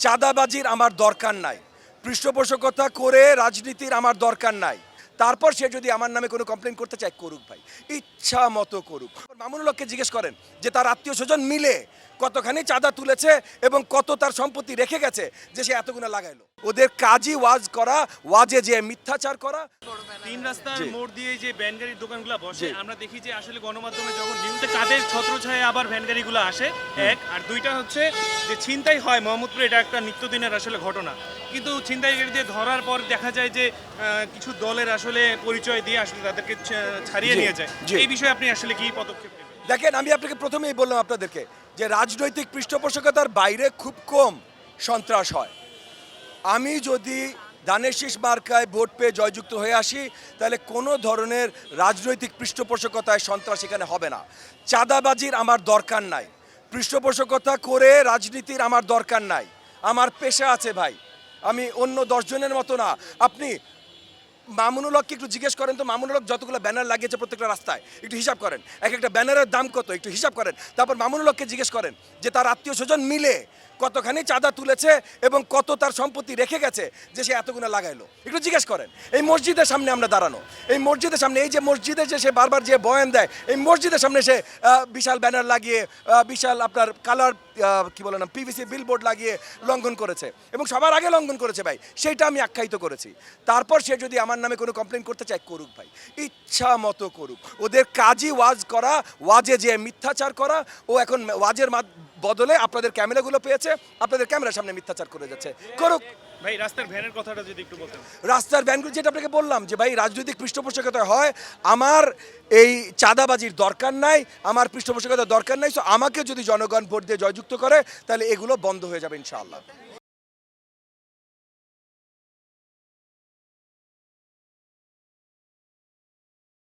চাঁদাবাজির আমার দরকার নাই, পৃষ্ঠপোষকতা করে রাজনীতির আমার দরকার নাই। তারপর সে যদি আমার নামে কোনো কমপ্লেন করতে চায় করুক ভাই, ইচ্ছা মতো করুক। মামুনুল হককে জিজ্ঞেস করেন যে তার আত্মীয় স্বজন মিলে কতখানি চাঁদা তুলেছে এবং কত তার সম্পত্তি রেখে গেছে যে সে এতগুলো লাগাইলো। ওদের কাজই ওয়াজ করা, ওয়াজে যে মিথ্যাচার করা। তিন রাস্তার মোড় দিয়ে যে ভ্যান গাড়ির দোকানগুলো বসে আমরা দেখি যে আসলে গণমাধ্যমে যখন নিউজে কাদের ছত্রছায়ায় আবার ভ্যান গাড়িগুলো আসে, এক আর দুইটা হচ্ছে যে ছিনতাই হয় মোহাম্মদপুরে, এটা একটা নিত্যদিনের আসলে ঘটনা। কিন্তু ছিনতাইকারীদের ধরার পর দেখা যায় যে কিছু দলের আসলে পরিচয় দিয়ে আসলে তাদেরকে ছাড়িয়ে নিয়ে যায়। এই বিষয়ে আপনি আসলে কি পদক্ষেপ নেবেন? দেখেন, আমি আপনাকে প্রথমেই বললাম আপনাদেরকে যে রাজনৈতিক পৃষ্ঠপোষকতার বাইরে খুব কম সন্ত্রাস হয়। আমি যদি ধানের শীষ মার্কায় ভোট পেয়ে জয়যুক্ত হয়ে আসি তাহলে কোনো ধরনের রাজনৈতিক পৃষ্ঠপোষকতায় সন্ত্রাস এখানে হবে না। চাঁদাবাজির আমার দরকার নাই, পৃষ্ঠপোষকতা করে রাজনীতির আমার দরকার নাই। আমার পেশা আছে ভাই, আমি অন্য 10 জনের মতো না। আপনি মামুনুল হককে একটু জিজ্ঞেস করেন তো, মামুনুল হক যতগুলো ব্যানার লাগিয়েছে প্রত্যেকটা রাস্তায়, একটু হিসাব করেন এক একটা ব্যানারের দাম কত, একটু হিসাব করেন। তারপর মামুনুল হককে জিজ্ঞেস করেন যে তার আত্মীয় স্বজন মিলে কতখানি চাঁদা তুলেছে এবং কত তার সম্পত্তি রেখে গেছে যে সে এতগুলো লাগাইলো, একটু জিজ্ঞেস করেন। এই মসজিদের সামনে আমরা দাঁড়ানো, এই মসজিদের সামনে, এই যে মসজিদে যে সে বারবার যে বয়ান দেয়, এই মসজিদের সামনে সে বিশাল ব্যানার লাগিয়ে, বিশাল আপনার কালার কি বলে না, পিভিসি বিলবোর্ড লাগিয়ে লঙ্ঘন করেছে এবং সবার আগে লঙ্ঘন করেছে ভাই, সেইটা আমি আখ্যায়িত করেছি। তারপর সে যদি আমার নামে কোনো কমপ্লেন করতে চায় করুক ভাই, ইচ্ছা মতো করুক। ওদের কাজই ওয়াজ করা, ওয়াজে যে মিথ্যাচার করা। ও এখন ওয়াজের বদলে আপনাদের ক্যামেরাগুলো পেয়েছে, আপনাদের ক্যামেরার সামনে মিথ্যাচার করে যাচ্ছে, করুক ভাই। রাস্তার ভ্যানের কথাটা যদি একটু বলতেন। রাস্তার ভ্যানগুলো যেটা আপনাকে বললাম যে ভাই রাজনৈতিক পৃষ্ঠপোষকতা হয়, আমার এই চাঁদাবাজির দরকার নাই, আমার পৃষ্ঠপোষকতার দরকার নাই। সো আমাকে যদি জনগণ ভোট দিয়ে জয়যুক্ত করে তাহলে এগুলো বন্ধ হয়ে যাবে ইনশাআল্লাহ।